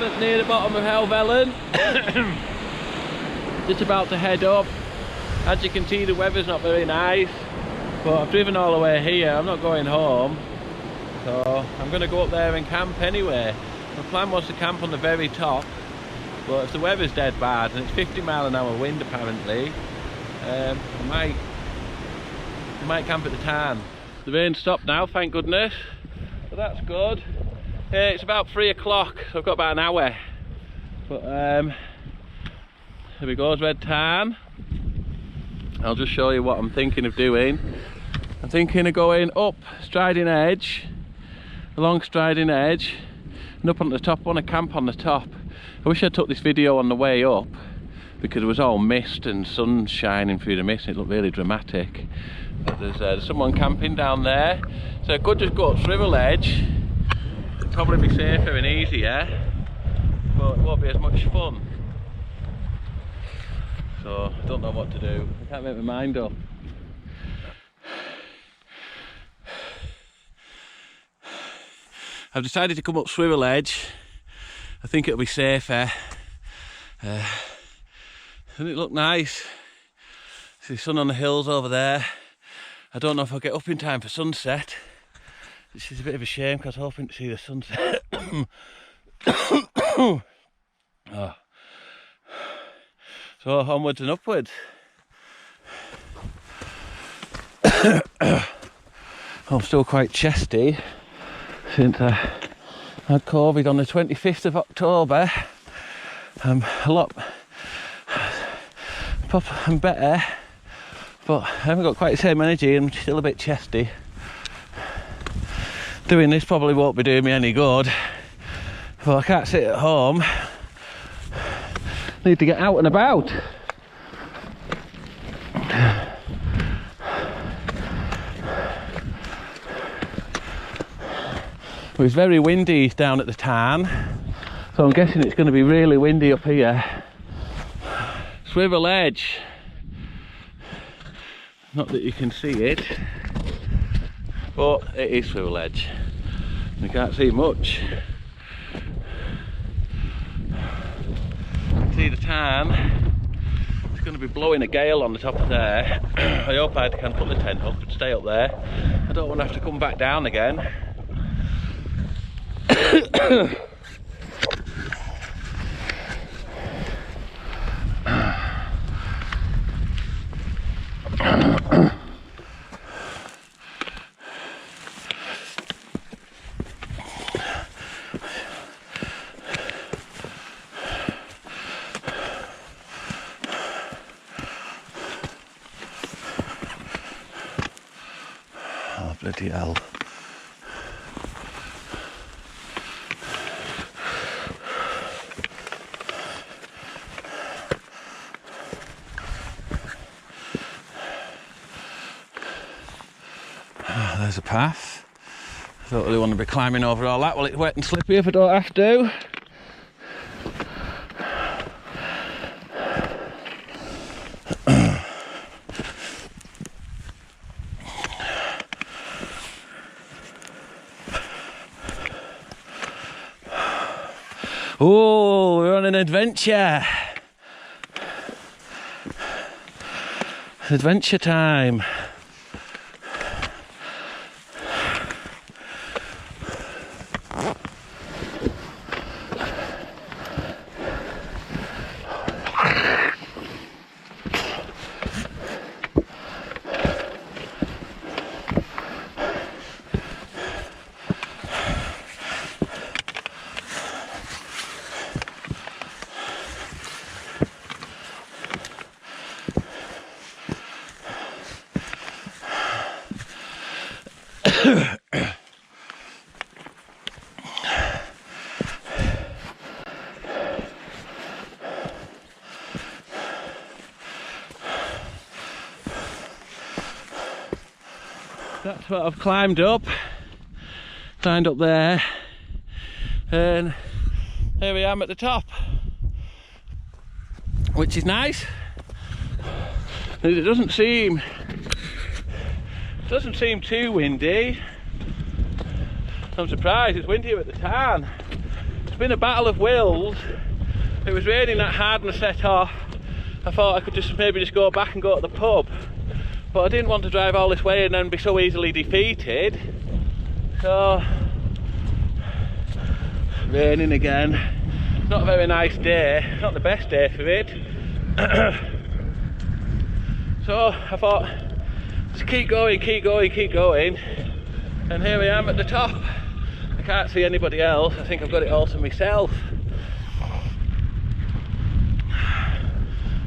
I'm near the bottom of Helvellyn. Just about to head up. As you can see, the weather's not very nice, but I've driven all the way here. I'm not going home, so I'm going to go up there and camp anyway. My plan was to camp on the very top, but if the weather's dead bad and it's 50-mile-an-hour wind apparently, I might camp at the tarn. The rain stopped now, thank goodness, so that's good. It's about 3 o'clock, so I've got about an hour. But here we go, red tarn. I'll just show you what I'm thinking of doing. I'm thinking of going up Striding Edge, along Striding Edge, and up on the top. I want to camp on the top. I wish I took this video on the way up, because it was all mist and sun shining through the mist. It looked really dramatic. But there's someone camping down there, so I could just go up Swivel Edge. It'd probably be safer and easier, but it won't be as much fun. So I don't know what to do. I can't make my mind up. I've decided to come up Swivel Edge. I think it'll be safer. Doesn't it look nice? See the sun on the hills over there. I don't know if I'll get up in time for sunset, which is a bit of a shame because I was hoping to see the sunset. Oh. So onwards and upwards. I'm still quite chesty since I had COVID on the 25th of October. I'm a lot proper and better, but I haven't got quite the same energy and I'm still a bit chesty. Doing this probably won't be doing me any good, but I can't sit at home. Need to get out and about. It was very windy down at the tarn, so I'm guessing it's going to be really windy up here. Swivel Edge. Not that you can see it, but it is Swivel Edge. You can't see much. See the tarn. It's going to be blowing a gale on the top of there. I hope I can put the tent up and stay up there. I don't want to have to come back down again. Oh, bloody hell. There's a path. I don't really want to be climbing over all that. Well, it's wet and slippy if I don't have to. Oh, we're on an adventure. Adventure time. That's what I've climbed up there, and here we am at the top, which is nice. It doesn't seem too windy. I'm surprised it's windier at the tarn. It's been a battle of wills. It was raining that hard and I set off. I thought I could maybe just go back and go to the pub, but I didn't want to drive all this way and then be so easily defeated. So, raining again. Not a very nice day, not the best day for it. So I thought, just keep going, and here I am at the top. I can't see anybody else. I think I've got it all to myself.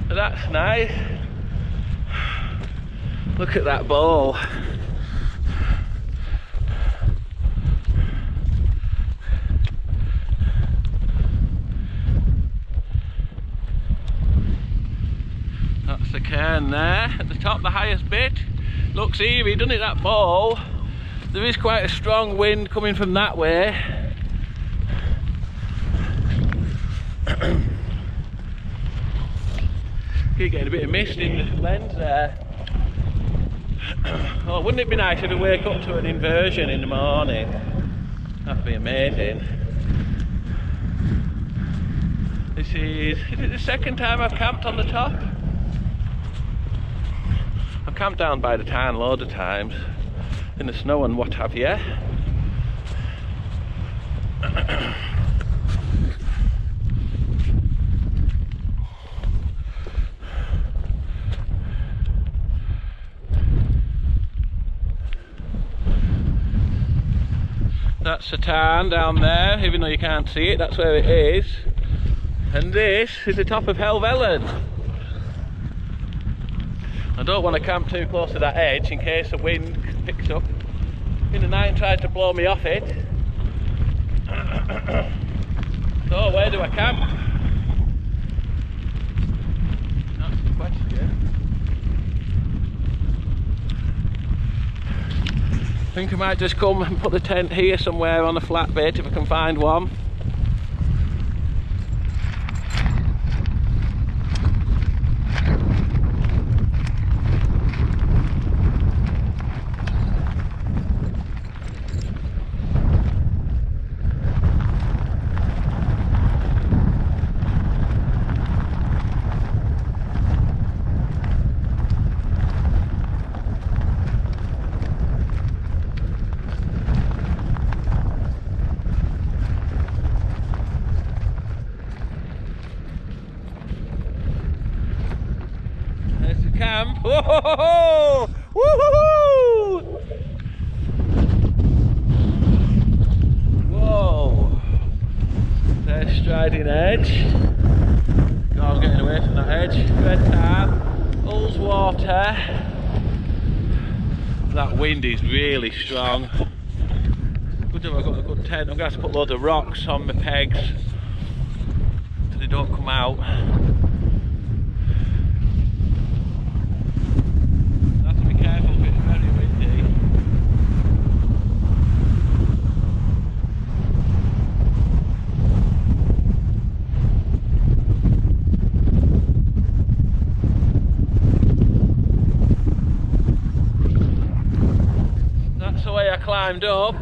So that's nice. Look at that bowl. That's the cairn there at the top, the highest bit. Looks eerie, doesn't it, that bowl? There is quite a strong wind coming from that way. Keep getting a bit of mist in the lens there. Oh, wouldn't it be nice if we wake up to an inversion in the morning? That'd be amazing. Is it the second time I've camped on the top? I've camped down by the town loads of times, in the snow and what have you. That's the town down there, even though you can't see it, that's where it is. And this is the top of Helvellyn. I don't want to camp too close to that edge in case the wind picks up in the night and tries to blow me off it. So where do I camp? That's the question. I think I might just come and put the tent here somewhere on a flat bit if I can find one. Camp. Whoa! Woohoo! Whoa! There's Striding Edge. God, I'm getting away from that edge. Red Tarn, Ullswater. That wind is really strong. Good job I've got a good tent. I'm going to have to put loads of rocks on my pegs so they don't come out. Climbed up.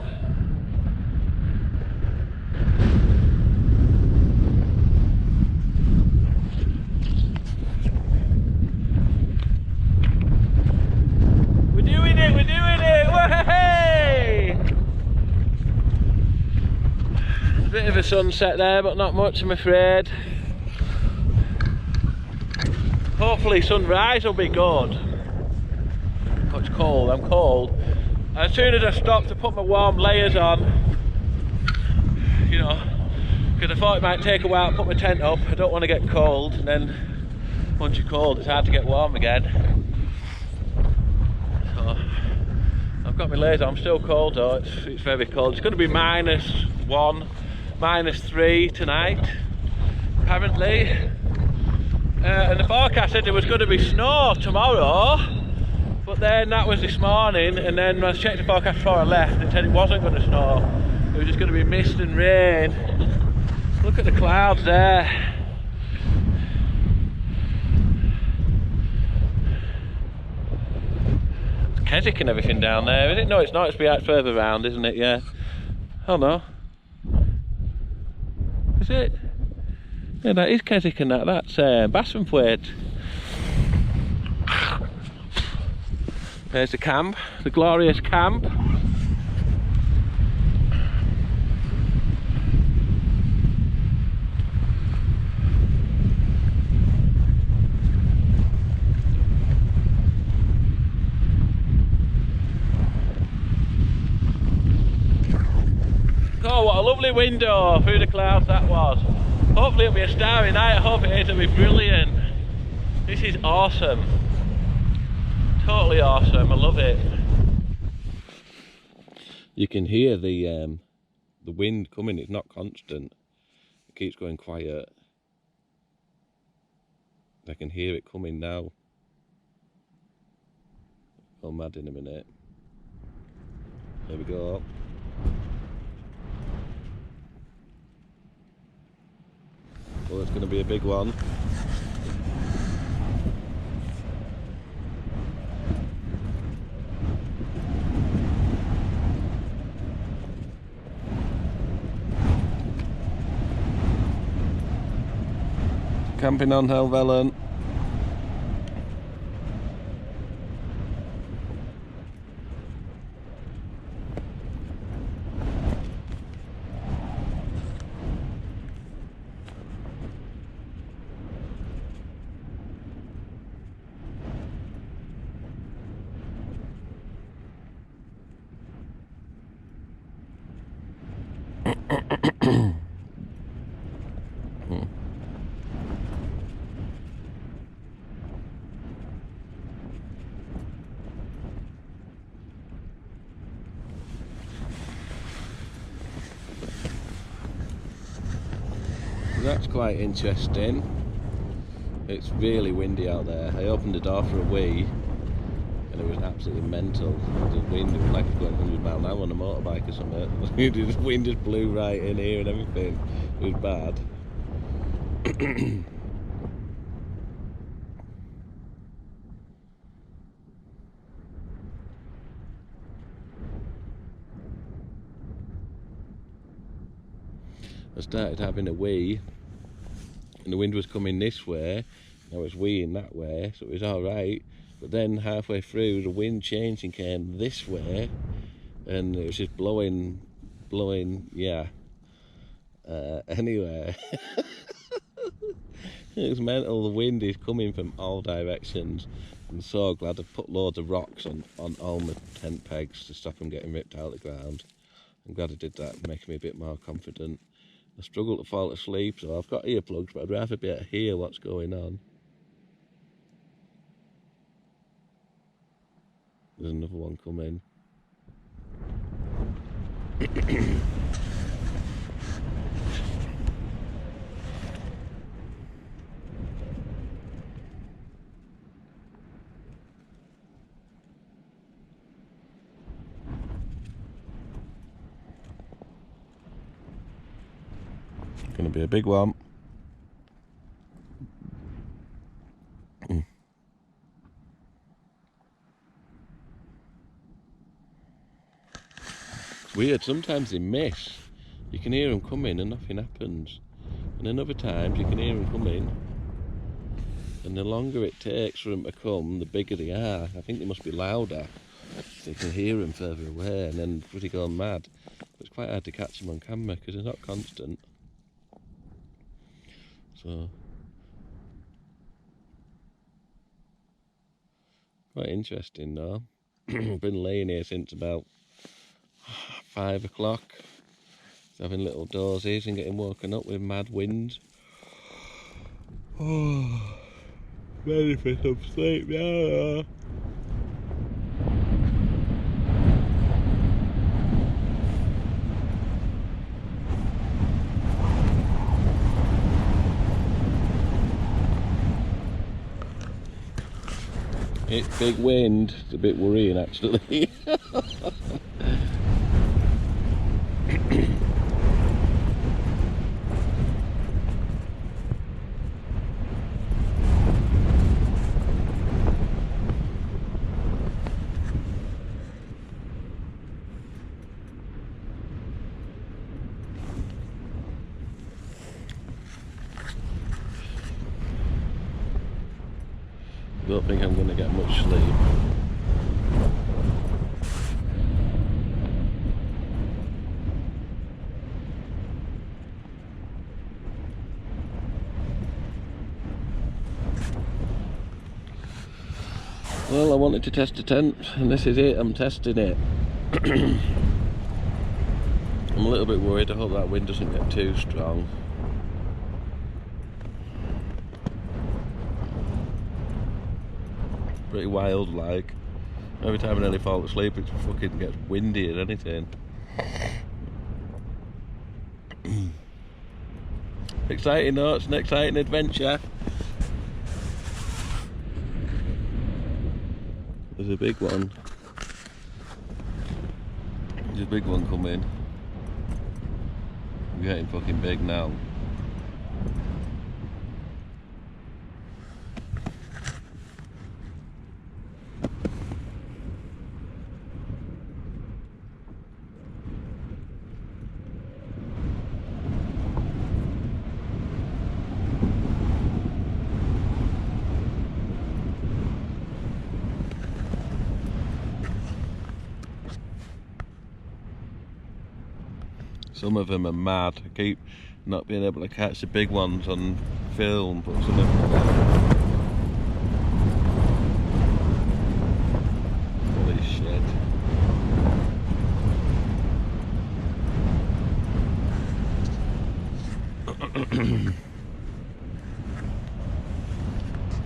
We're doing it, Hey! A bit of a sunset there, but not much, I'm afraid. Hopefully sunrise will be good. Oh, it's cold, I'm cold. As soon as I stopped to put my warm layers on, you know, because I thought it might take a while to put my tent up. I don't want to get cold, and then once you're cold it's hard to get warm again. So I've got my layers on. I'm still cold though, it's very cold. It's going to be -1, -3 tonight apparently, and the forecast said there was going to be snow tomorrow. But then that was this morning, and then I checked the forecast before I left, it said it wasn't going to snow. It was just going to be mist and rain. Look at the clouds there. It's Keswick and everything down there, is it? No, it's not, it's further round, isn't it? Yeah. Oh no. is it? Yeah, that is Keswick and that's Bassenthwaite. There's the camp, the glorious camp. Oh, what a lovely window through the clouds that was. Hopefully it'll be a starry night. I hope it is, it'll be brilliant. This is awesome. Totally awesome, I love it. You can hear the wind coming, it's not constant. It keeps going quiet. I can hear it coming now. Go mad in a minute. There we go. Well, it's going to be a big one. Camping on Helvellyn. That's quite interesting. It's really windy out there. I opened the door for a wee and it was absolutely mental. The wind was like it was going 100 miles an hour on a motorbike or something. The wind just blew right in here and everything. It was bad. I started having a wee and the wind was coming this way, I was weeing that way, so it was alright, but then halfway through the wind changed and came this way and it was just blowing, yeah. Anyway, it was mental. The wind is coming from all directions. I'm so glad I put loads of rocks on all my tent pegs to stop them getting ripped out of the ground. I'm glad I did that, making me a bit more confident. I struggle to fall asleep, so I've got earplugs, but I'd rather be able to hear what's going on. There's another one coming. Going to be a big one. It's weird, sometimes they miss. You can hear them coming and nothing happens. And then other times you can hear them coming and the longer it takes for them to come, the bigger they are. I think they must be louder, so you can hear them further away and then pretty going mad. But it's quite hard to catch them on camera because they're not constant. So, quite interesting though. I've been laying here since about 5 o'clock, having little dozes and getting woken up with mad winds. Oh, ready for some sleep now. It's big wind, it's a bit worrying actually. Don't think I'm going to get much sleep. Well, I wanted to test a tent, and this is it. I'm testing it. I'm a little bit worried. I hope that wind doesn't get too strong. Pretty wild, like. Every time I nearly fall asleep, it fucking gets windy and anything. Exciting though, it's an exciting adventure. There's a big one. There's a big one coming. We're getting fucking big now. Some of them are mad. I keep not being able to catch the big ones on film, but some of them... Holy shit.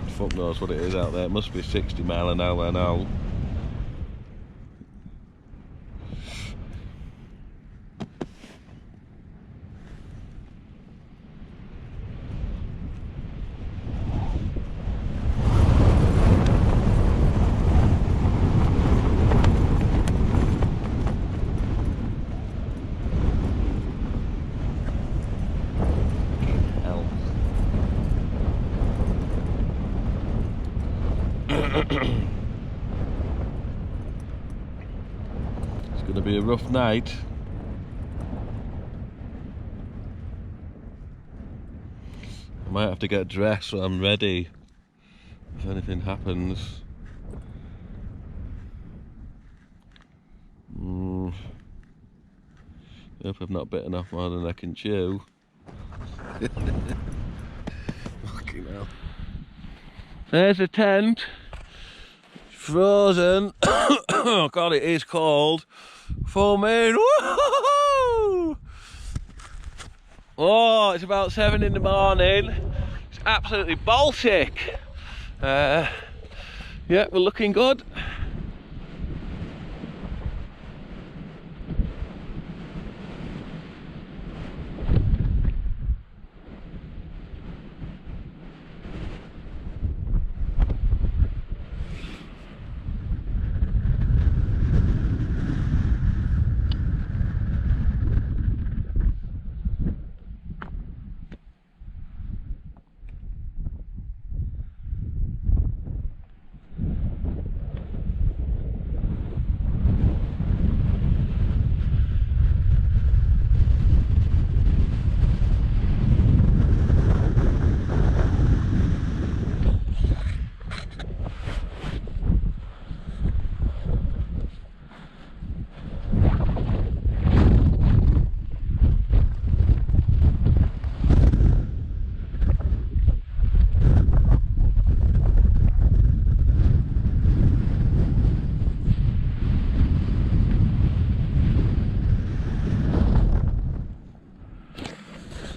Fuck knows what it is out there. It must be 60 mile an hour now. It's going to be a rough night. I might have to get dressed so I'm ready if anything happens. Hope I've not bitten off more than I can chew. Fucking hell. There's a tent. Frozen. Oh god, it is cold. Foaming. Woo-hoo-hoo! Oh, it's about 7 in the morning. It's absolutely Baltic. Yeah, we're looking good.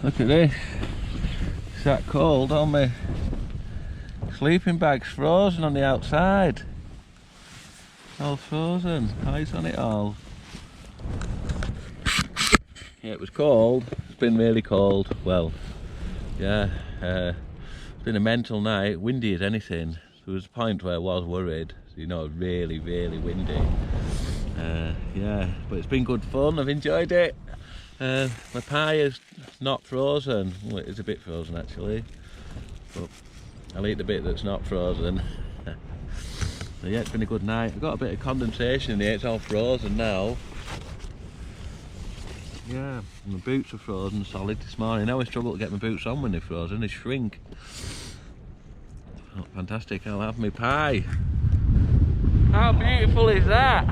Look at this. It's that cold on my sleeping bag's frozen on the outside. All frozen. Ice on it all. Yeah, it was cold. It's been really cold. Well, yeah. It's been a mental night. Windy as anything. There was a point where I was worried. You know, really, really windy. Yeah, but it's been good fun. I've enjoyed it. My pie is not frozen. Well, it is a bit frozen actually, but I'll eat the bit that's not frozen. So yeah, it's been a good night. I've got a bit of condensation in here, it's all frozen now. Yeah, and my boots are frozen solid this morning. I always struggle to get my boots on when they're frozen, they shrink. Oh, fantastic, I'll have my pie. How beautiful is that?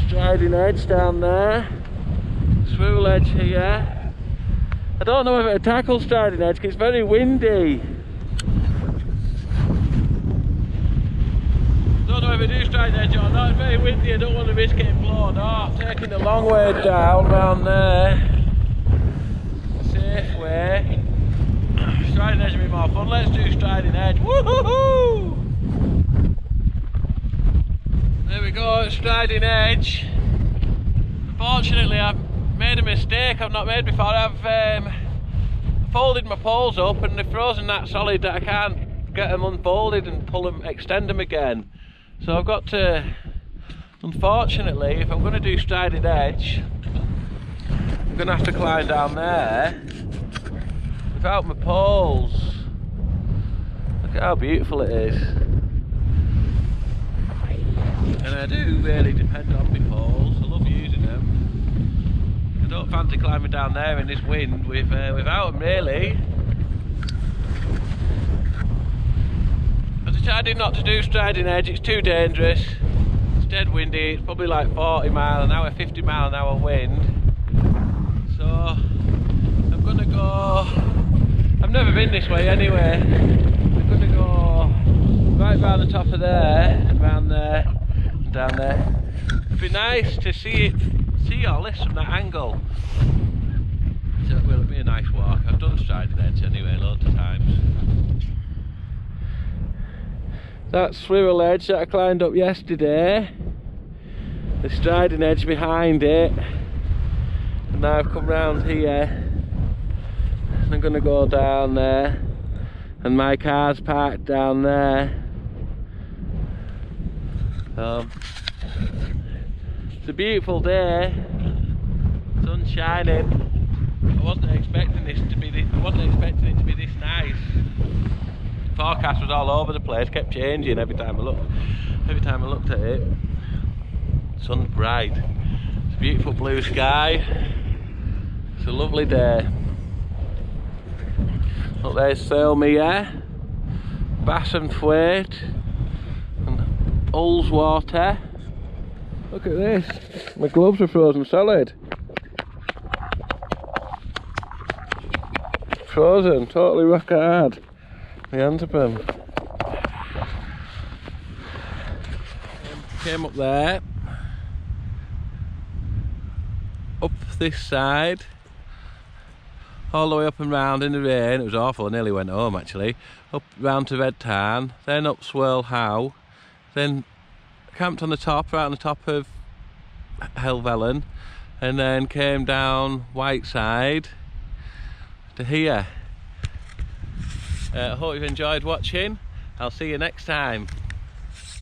Striding edge down there, swivel edge here. I don't know if it'll tackle striding edge because it's very windy. Don't know if I do striding edge or not, it's very windy, I don't want to risk getting blown off. Taking the long way down round there. Safe way. Striding edge will be more fun, let's do striding edge. Woohoo! There we go, striding edge. Unfortunately I've made a mistake I've not made before. I've folded my poles up and they're frozen that solid that I can't get them unfolded and pull them, extend them again. So I've got to, unfortunately, if I'm going to do striding edge, I'm going to have to climb down there without my poles. Look at how beautiful it is. And I do really depend on my poles, I love using them. I don't fancy climbing down there in this wind without them really. I decided not to do striding edge, it's too dangerous. It's dead windy, it's probably like 40 mile an hour, 50 mile an hour wind. So I'm gonna go, I've never been this way anyway. I'm gonna go right round the top of there, and round there, and down there. It'd be nice to see all this from that angle. So it will be a nice walk. I've done striding edge anyway loads of times. That swivel edge that I climbed up yesterday, the striding edge behind it, and now I've come round here and I'm going to go down there, and my car's parked down there. It's a beautiful day, sun's shining. I wasn't expecting it to be this nice. Forecast was all over the place, kept changing every time I looked at it. Sun's bright, it's a beautiful blue sky, it's a lovely day. Look, there's Helvellyn, Bass and Thwaite, and Ullswater. Look at this, my gloves are frozen solid. Frozen, totally rock hard. The hands up them. Came up there, up this side, all the way up and round in the rain. It was awful, I nearly went home actually. Up round to Red Tarn, then up Swirl How, then camped on the top, right on the top of Helvellyn, and then came down Whiteside to here. I hope you've enjoyed watching. I'll see you next time.